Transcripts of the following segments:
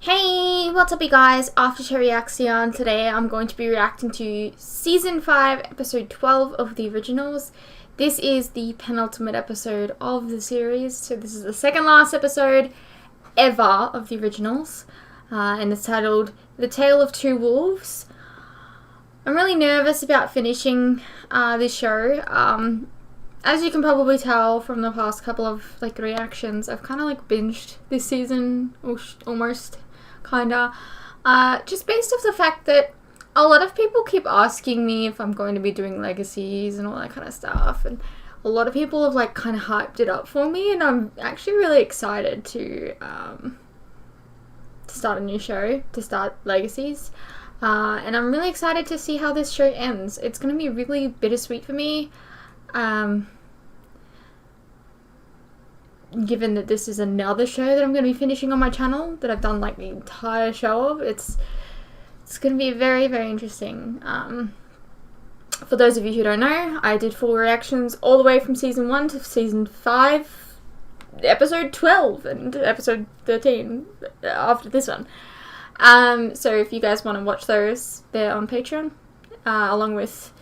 Hey, what's up you guys? After Reaction. Today I'm going to be reacting to Season 5, Episode 12 of the originals. This is the penultimate episode of the series, so this is the second last episode ever of the originals. And it's titled The Tale of Two Wolves. I'm really nervous about finishing this show. As you can probably tell from the past couple of reactions, I've kind of binged this season, almost. Kinda. Just based off the fact that a lot of people keep asking me if I'm going to be doing legacies and all that kind of stuff, and a lot of people have kind of hyped it up for me, and I'm actually really excited to start a new show, to start legacies, and I'm really excited to see how this show ends. It's going to be really bittersweet for me, given that this is another show that I'm going to be finishing on my channel that I've done the entire show of. It's going to be very, very interesting. For those of you who don't know, I did full reactions all the way from Season 1 to Season 5, Episode 12 and Episode 13 after this one. So if you guys want to watch those, they're on Patreon, along with,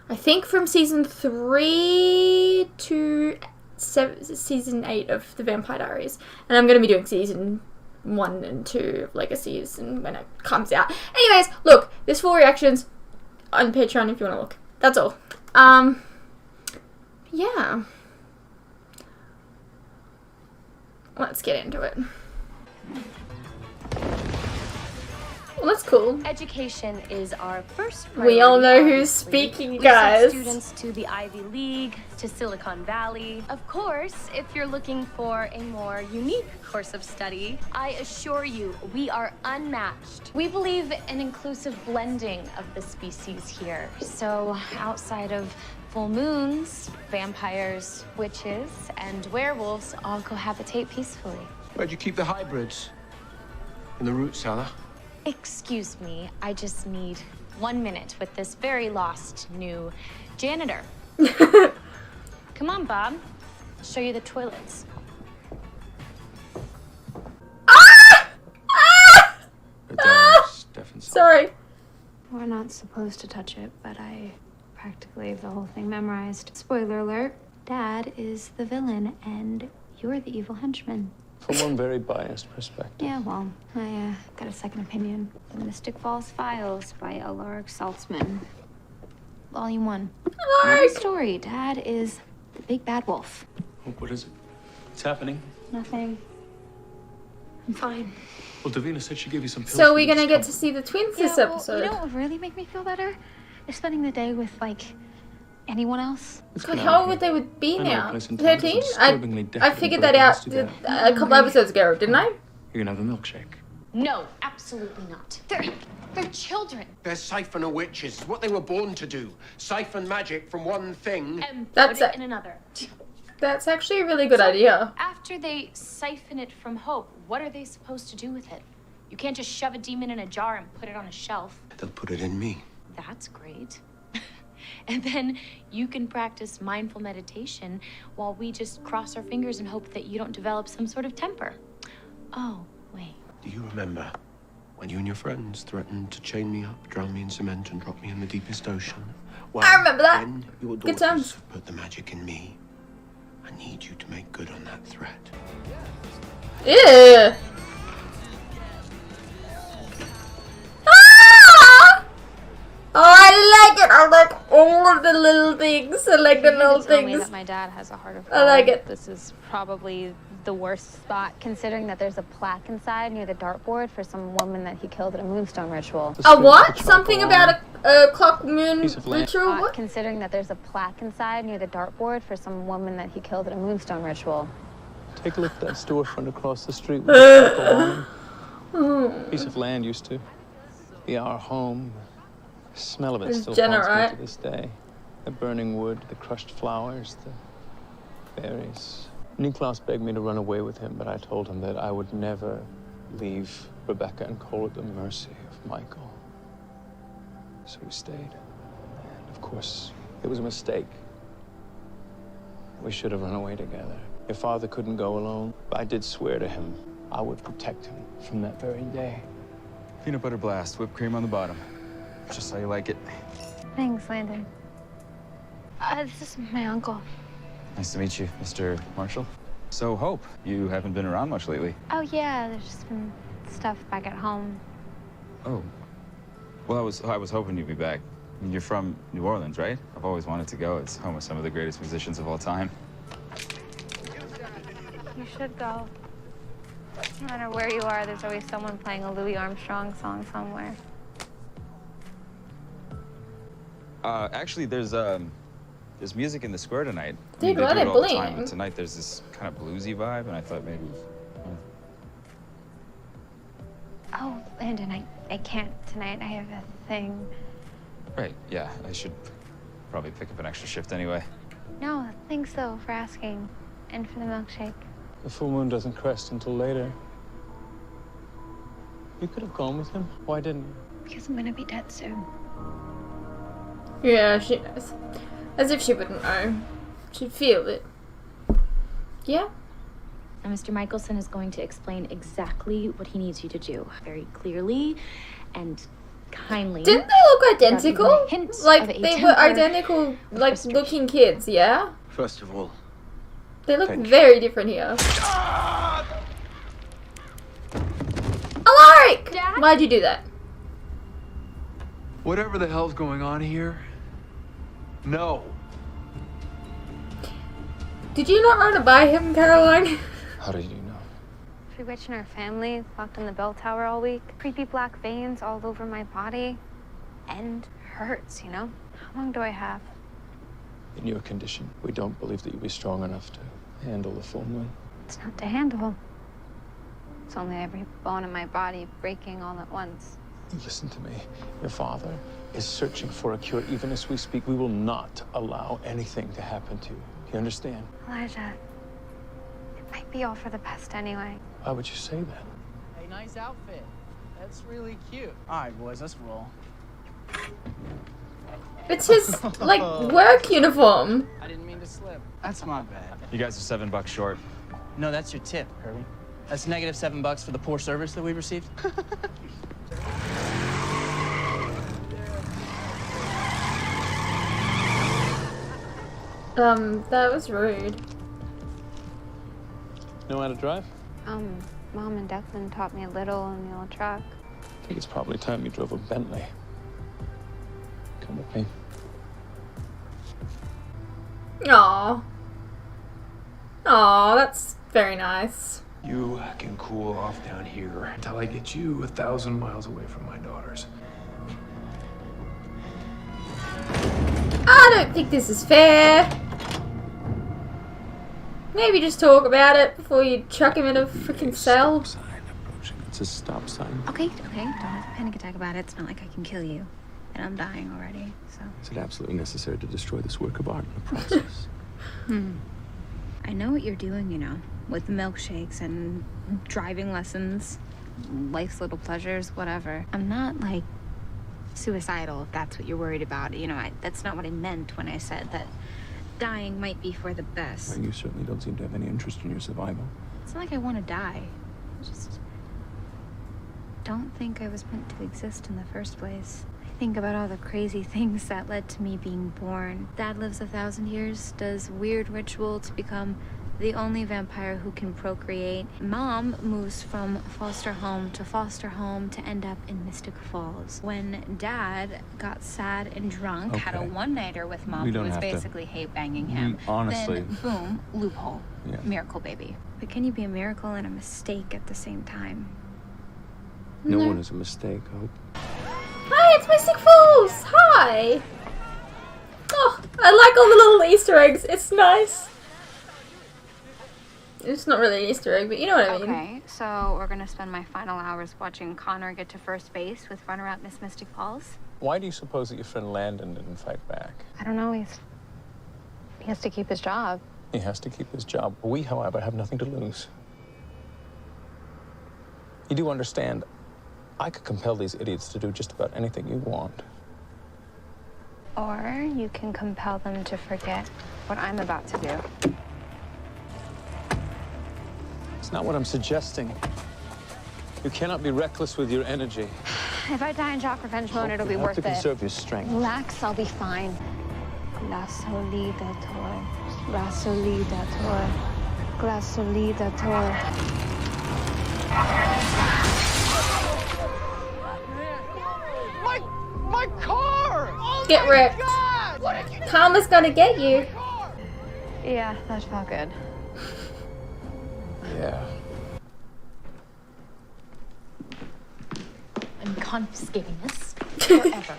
I think, from Season 3 to Season 8 of the Vampire Diaries, and I'm going to be doing Season 1 and 2 of Legacies and when it comes out. Anyways, look, there's full reactions on Patreon if you want to look. That's all. Yeah. Let's get into it. Well, that's cool. Education is our first priority. We all know who's speaking, guys. We send students to the Ivy League, to Silicon Valley. Of course, if you're looking for a more unique course of study, I assure you, we are unmatched. We believe in inclusive blending of the species here. So outside of full moons, vampires, witches, and werewolves all cohabitate peacefully. Where'd you keep the hybrids? In the root cellar? Excuse me, I just need 1 minute with this very lost new janitor. Come on, Bob. I'll show you the toilets. Sorry. We're not supposed to touch it, but I practically have the whole thing memorized. Spoiler alert, Dad is the villain and you're the evil henchman. From one very biased perspective. Yeah, well, I got a second opinion. The Mystic Falls Files by Alaric Saltzman. Volume 1. Alaric! Story. Dad is the big bad wolf. What is it? What's happening? Nothing. I'm fine. Well, Davina said she gave you some pills. So we're gonna get to see the twins this episode. You know what would really make me feel better? Is spending the day with, anyone else. How old would they be now? 13? I figured that out a couple episodes ago, didn't I? You're gonna have a milkshake. No, absolutely not. They're children. They're siphoner witches. What they were born to do. Siphon magic from one thing. And That's put it it. in another. That's actually a really good idea. After they siphon it from Hope, what are they supposed to do with it? You can't just shove a demon in a jar and put it on a shelf. They'll put it in me. That's great. And then you can practice mindful meditation while we just cross our fingers and hope that you don't develop some sort of temper. Oh, wait. Do you remember when you and your friends threatened to chain me up, drown me in cement, and drop me in the deepest ocean? Well, I remember that. when your Good daughters times. have put the magic in me, I need you to make good on that threat. Ew. Oh, I like it. I like all of the little things. I like the little Tell me things. that my dad has a heart of I like gold. it. This is probably the worst spot, considering that there's a plaque inside near the dartboard for some woman that he killed at a moonstone ritual. A what? Something about a clock moon ritual? What? Considering that there's a plaque inside near the dartboard for some woman that he killed at a moonstone ritual. Take a look at that storefront across the street with the awning. Piece of land used to be our home. The smell of it It's still Jenna, haunts me right? to this day. The burning wood, the crushed flowers, the berries. Klaus begged me to run away with him, but I told him that I would never leave Rebecca and Cole at the mercy of Michael. So we stayed. And of course, it was a mistake. We should have run away together. Your father couldn't go alone, but I did swear to him I would protect him from that very day. Peanut butter blast, whipped cream on the bottom. Just how you like it. Thanks, Landon. This is my uncle. Nice to meet you, Mr. Marshall. So, Hope, you haven't been around much lately. Oh, yeah, there's just been stuff back at home. Oh. Well, I was hoping you'd be back. I mean, you're from New Orleans, right? I've always wanted to go. It's home of some of the greatest musicians of all time. You should go. No matter where you are, there's always someone playing a Louis Armstrong song somewhere. Actually, there's music in the square tonight. Dude, they what do a it all the time, bullying. but tonight there's this kind of bluesy vibe, and I thought maybe... Oh, Landon, I can't tonight. I have a thing. Right, yeah, I should probably pick up an extra shift anyway. No, thanks though for asking. And for the milkshake. The full moon doesn't crest until later. You could have gone with him. Why didn't you? Because I'm gonna be dead soon. Yeah, she knows. As if she wouldn't know. She'd feel it. Yeah? And Mr. Mikaelson is going to explain exactly what he needs you to do, very clearly and kindly. Didn't they look identical? Hints Like, of a they were temper identical, like, frustration. looking kids, yeah? First of all, They look Thank you. very different here. Alaric! Dad? Why'd you do that? Whatever the hell's going on here, no. Did you not run to buy him, Caroline? How did you know? Pretty rich in our family, locked in the bell tower all week. Creepy black veins all over my body. And hurts, you know? How long do I have? In your condition, we don't believe that you'll be strong enough to handle the full moon. It's not to handle. It's only every bone in my body breaking all at once. Listen to me. Your father is searching for a cure. Even as we speak, we will not allow anything to happen to you. Do you understand? Elijah, it might be all for the best anyway. Why would you say that? Hey, nice outfit. That's really cute. All right, boys, let's roll. It's his, like, work uniform. I didn't mean to slip. That's my bad. You guys are $7 short. No, that's your tip, Kirby. That's negative $7 for the poor service that we received. That was rude. Know how to drive? Mom and Declan taught me a little in the old truck. I think it's probably time you drove a Bentley. Come with me. Aww. Aww, that's very nice. You can cool off down here until I get you 1,000 miles away from my daughters. I don't think this is fair. Maybe just talk about it before you chuck him in a freaking cell. Stop sign approaching. It's a stop sign. Okay, don't have a panic attack about it. It's not like I can kill you. And I'm dying already, so. Is it absolutely necessary to destroy this work of art in the process? I know what you're doing, you know, with the milkshakes and driving lessons, life's little pleasures, whatever. I'm not, like, suicidal, if that's what you're worried about. You know, that's not what I meant when I said that dying might be for the best. Well, you certainly don't seem to have any interest in your survival. It's not like I want to die. I just don't think I was meant to exist in the first place. I think about all the crazy things that led to me being born. Dad lives 1,000 years, does weird ritual to become the only vampire who can procreate. Mom moves from foster home to end up in Mystic Falls. When Dad got sad and drunk, had a Okay. one-nighter with Mom We who don't was have to- basically hate banging him. honestly- Then, boom, loophole. Yeah. Miracle baby. But can you be a miracle and a mistake at the same time? No one is a mistake, Hope. Hi, it's Mystic Falls! Hi! Oh, I like all the little Easter eggs. It's nice. It's not really an Easter egg, but you know what I mean. Okay, so we're gonna spend my final hours watching Connor get to first base with runner-up Miss Mystic Falls. Why do you suppose that your friend Landon didn't fight back? I don't know, he has to keep his job. He has to keep his job. We, however, have nothing to lose. You do understand, I could compel these idiots to do just about anything you want. Or you can compel them to forget what I'm about to do. It's not what I'm suggesting. You cannot be reckless with your energy. If I die in jock revenge mode, it'll be You have worth to it. conserve your strength. Relax, I'll be fine. Gasolidator. Gasolidator. Gasolidator. My car! Oh Get my wrecked. God! What did you do? Karma's gonna get you. Yeah, that felt good. Yeah. I'm confiscating this forever.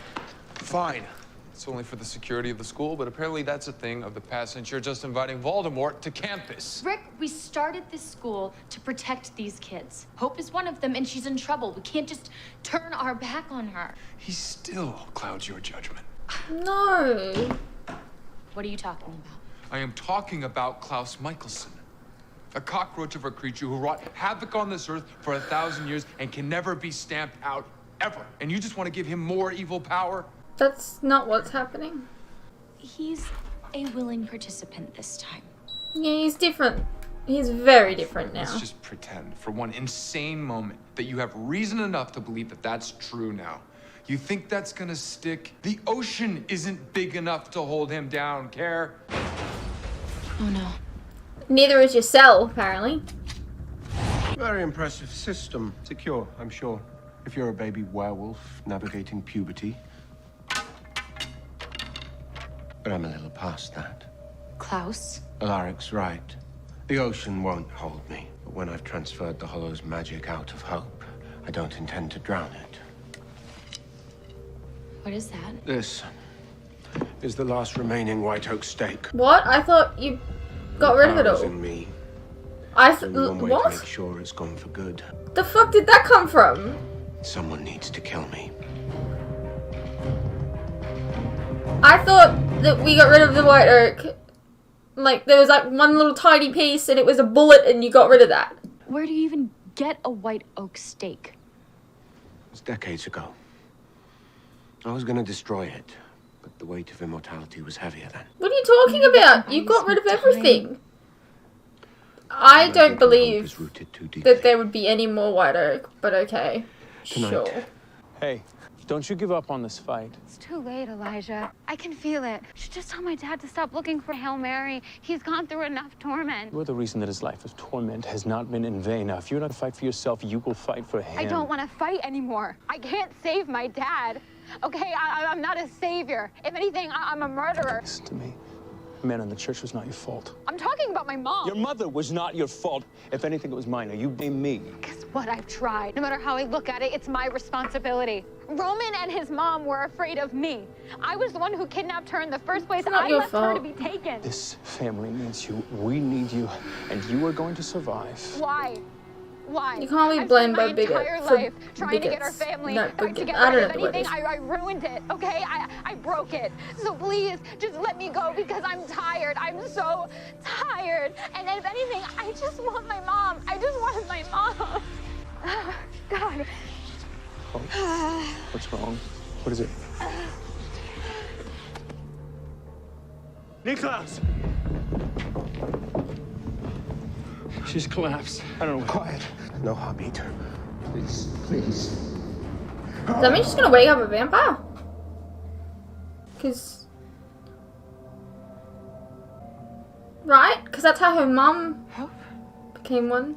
Fine. It's only for the security of the school, but apparently that's a thing of the past since you're just inviting Voldemort to campus. Rick, we started this school to protect these kids. Hope is one of them, and she's in trouble. We can't just turn our back on her. He still clouds your judgment. No. What are you talking about? I am talking about Klaus Mikaelson, a cockroach of a creature who wrought havoc on this earth for 1,000 years and can never be stamped out, ever. And you just want to give him more evil power? That's not what's happening. He's a willing participant this time. Yeah, he's different. He's very different now. Let's just pretend for one insane moment that you have reason enough to believe that that's true now. You think that's gonna stick? The ocean isn't big enough to hold him down, Care? Oh no. Neither is your cell, apparently. Very impressive system. Secure, I'm sure. If you're a baby werewolf navigating puberty. But I'm a little past that. Klaus? Alaric's right. The ocean won't hold me. But when I've transferred the Hollow's magic out of hope, I don't intend to drown it. What is that? This is the last remaining White Oak stake. What? I thought you got rid of it Powers all. in me. I There's only one way to what? make sure it's gone for good. The fuck did that come from? Someone needs to kill me. I thought that we got rid of the White Oak. Like, there was like one little tiny piece and it was a bullet and you got rid of that. Where do you even get a white oak stake? It was decades ago. I was gonna destroy it, but the weight of immortality was heavier then. What are you talking about? You got rid of everything. I don't believe that there would be any more White Oak, but okay. Tonight. Sure. Hey, don't you give up on this fight. It's too late, Elijah. I can feel it. You should just tell my dad to stop looking for Hail Mary. He's gone through enough torment. You're the reason that his life of torment has not been in vain. Now, if you're not to fight for yourself, you will fight for him. I don't want to fight anymore. I can't save my dad. Okay, I'm not a savior. If anything, I'm a murderer. Listen to me. The man in the church was not your fault. I'm talking about my mom. Your mother was not your fault. If anything, it was mine. Now, you blame me. Guess what? I've tried. No matter how I look at it, it's my responsibility. Roman and his mom were afraid of me. I was the one who kidnapped her in the first place. not I your left her to fault. be taken. This family needs you. We need you. And you are going to survive. Why? Why? You can't be I've blamed spent by my entire bigots. For life trying to get our bigots. family No, back bigots. together. I don't know If the word anything, is. I ruined it, okay? I broke it. So please, just let me go because I'm tired. I'm so tired. And if anything, I just want my mom. I just wanted my mom. God. Oh. What's wrong? What is it? Niklaus! She's collapsed. I don't know. Quiet. No heartbeat. Please, please. Does that mean she's gonna wake up a vampire? Cause... Right? Cause that's how her mum became one.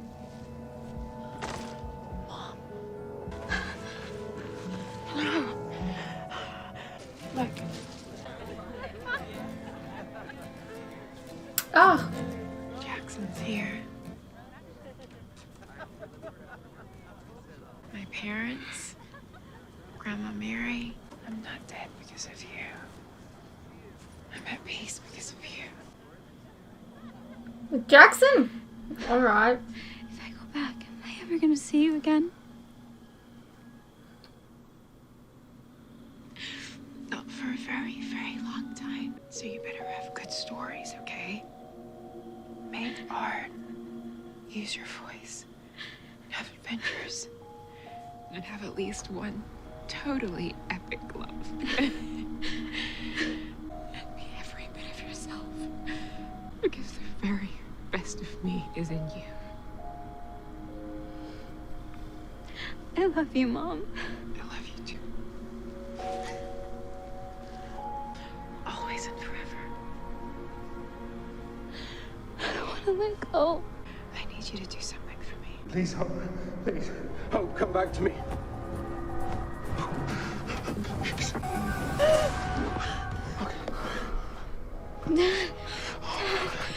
Look. Ah. Jackson's here. My parents, Grandma Mary. I'm not dead because of you. I'm at peace because of you. With Jackson? Alright. If I go back, am I ever gonna see you again? Not for a very, very long time. So you better have good stories, okay? Make art. Use your voice. Have adventures. And have at least one totally epic love. And be every bit of yourself. Because the very best of me is in you. I love you, Mom. I love you too. Always and forever. I don't want to let go. I need you to do something for me. Please, Hope. Please. Hope, come back to me.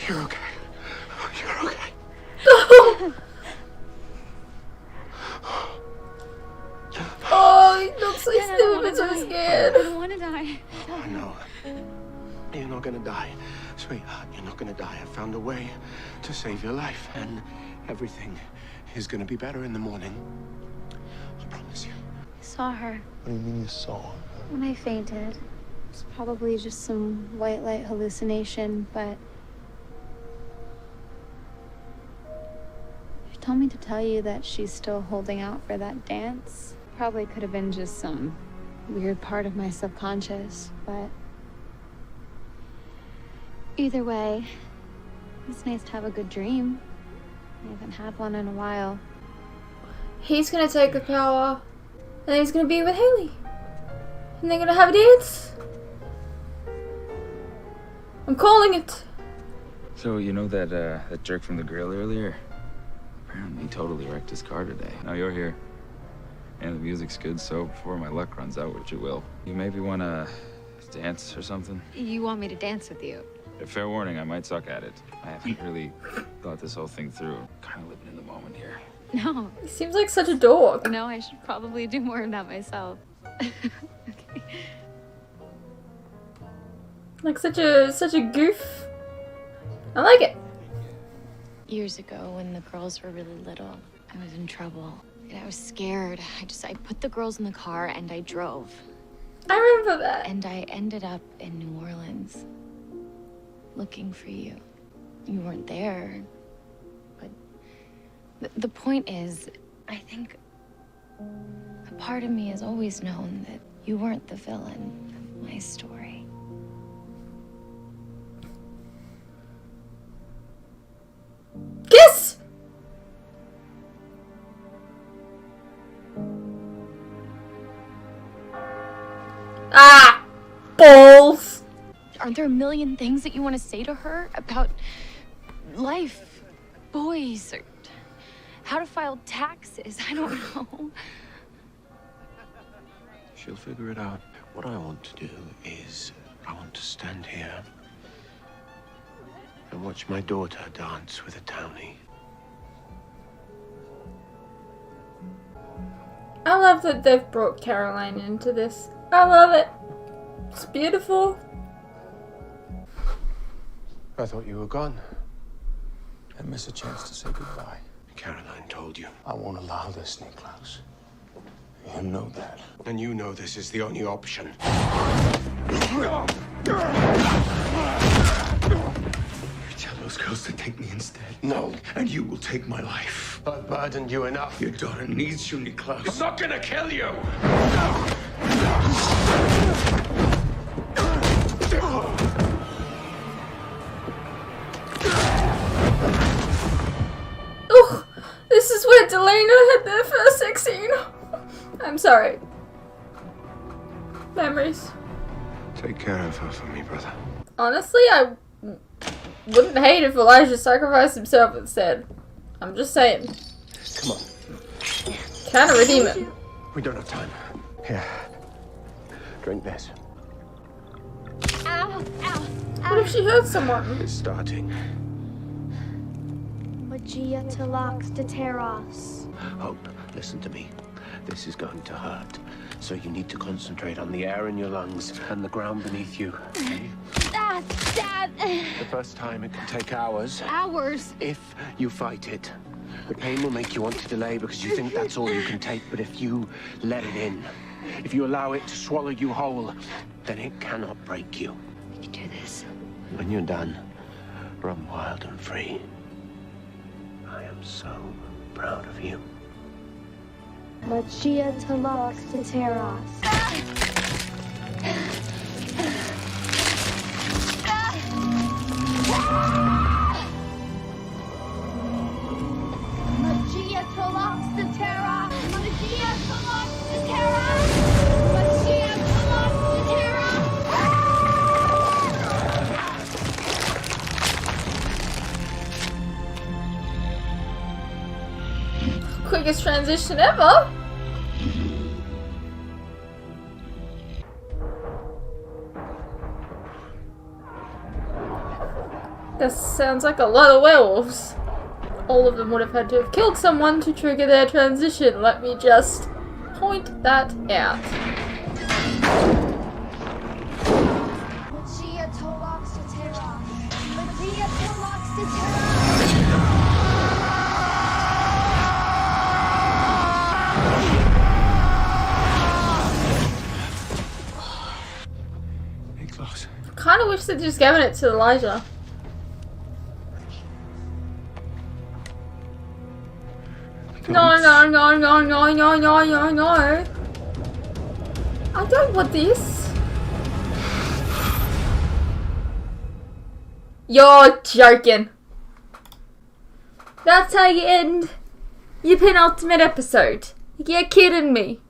You're okay. You're okay. Oh, he looks so stupid, I'm so scared. I don't want to die. Oh, no. You're not gonna die. Sweetheart, you're not gonna die. I found a way to save your life, and everything is gonna be better in the morning. I promise you. I saw her What do you mean you saw her? when I fainted. It's probably just some white light hallucination, but she told me to tell you that she's still holding out for that dance. Probably could have been just some weird part of my subconscious, but either way, it's nice to have a good dream. I haven't had one in a while. He's gonna take the power, and then he's gonna be with Hayley. And they're gonna have a dance. I'm calling it. So, you know that jerk from the grill earlier? Apparently he totally wrecked his car today. Now you're here. And the music's good, so before my luck runs out, which it will, you maybe want to dance or something? You want me to dance with you? Fair warning, I might suck at it. I haven't really thought this whole thing through. Kind of living in the moment here. No. He seems like such a dog. No, I should probably do more of that myself. Okay. Like such a goof. I like it. Years ago, when the girls were really little, I was in trouble. And I was scared. I put the girls in the car and I drove. I remember that. And I ended up in New Orleans looking for you. You weren't there. But the point is, I think a part of me has always known that you weren't the villain of my story. Kiss! Ah! Balls! Aren't there a million things that you want to say to her about life, boys, or how to file taxes? I don't know. She'll figure it out. What I want to do is, I want to stand here and watch my daughter dance with a townie. I love that they've brought Caroline into this. I love it. It's beautiful. I thought you were gone. I miss a chance to say goodbye. Caroline told you. I won't allow this, Klaus. You know that. And you know this is the only option. Tell those girls to take me instead. No. And you will take my life. I've burdened you enough. Your daughter needs you, Klaus. I'm not gonna kill you! Ugh, this is where Delana had their first sex scene. I'm sorry. Memories. Take care of her for me, brother. Honestly, I wouldn't hate if Elijah sacrificed himself instead. I'm just saying. Come on. Can I redeem him? We don't have time. Here. Drink this. Ow, ow, What if she hurt someone? It's starting. Magia to locks to teros. Hope, listen to me. This is going to hurt. So you need to concentrate on the air in your lungs and the ground beneath you. Okay? Dad! The first time it can take hours. Hours? If you fight it. The pain will make you want to delay because you think that's all you can take. But if you let it in, if you allow it to swallow you whole, then it cannot break you. We can do this. When you're done, run wild and free. I am so proud of you. Magia to locks to teros. Magia to locks to teros. Magia Quickest transition ever. That sounds like a lot of werewolves. All of them would have had to have killed someone to trigger their transition. Let me just point that out. Hey, Klaus. Kind of wish they'd just given it to Elijah. No, no, no, no, no, no, no, no, no. I don't want this. You're joking. That's how you end your penultimate episode. You're kidding me.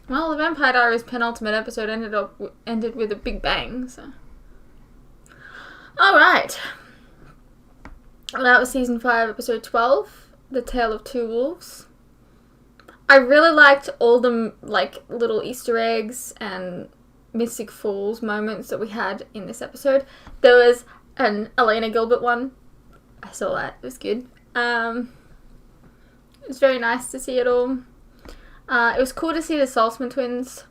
Well, the Vampire Diaries penultimate episode ended with a big bang, so. Alright. Well, that was season 5, episode 12, The Tale of Two Wolves. I really liked all the, like, little Easter eggs and Mystic Falls moments that we had in this episode. There was an Elena Gilbert one. I saw that. It was good. It was very nice to see it all. It was cool to see the Saltzman twins,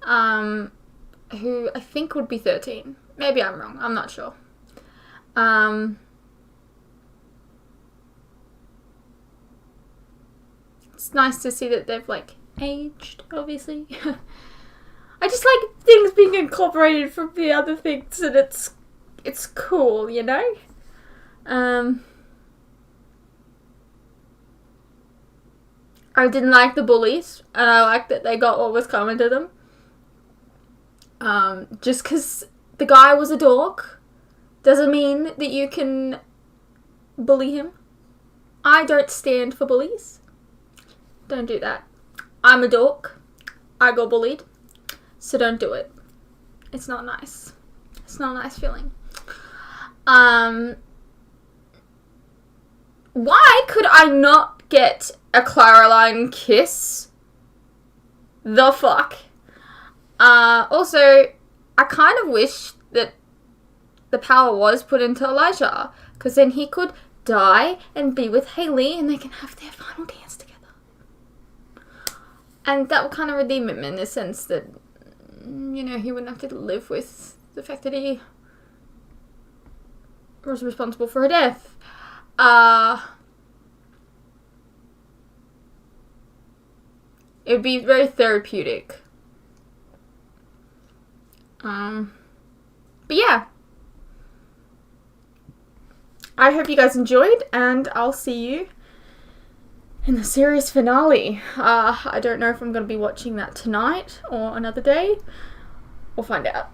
who I think would be 13. Maybe I'm wrong. I'm not sure. It's nice to see that they've, like, aged, obviously. I just like things being incorporated from the other things, and it's cool, you know? I didn't like the bullies, and I like that they got what was coming to them. Just because the guy was a dork doesn't mean that you can bully him. I don't stand for bullies. Don't do that. I'm a dork. I got bullied. So don't do it. It's not nice. It's not a nice feeling. Why could I not get a Caroline kiss? The fuck? Also, I kind of wish that the power was put into Elijah, because then he could die and be with Hayley and they can have their final dance together. And that would kind of redeem him in the sense that, you know, he wouldn't have to live with the fact that he was responsible for her death. It would be very therapeutic. But yeah. I hope you guys enjoyed, and I'll see you in the series finale. I don't know if I'm going to be watching that tonight or another day. We'll find out.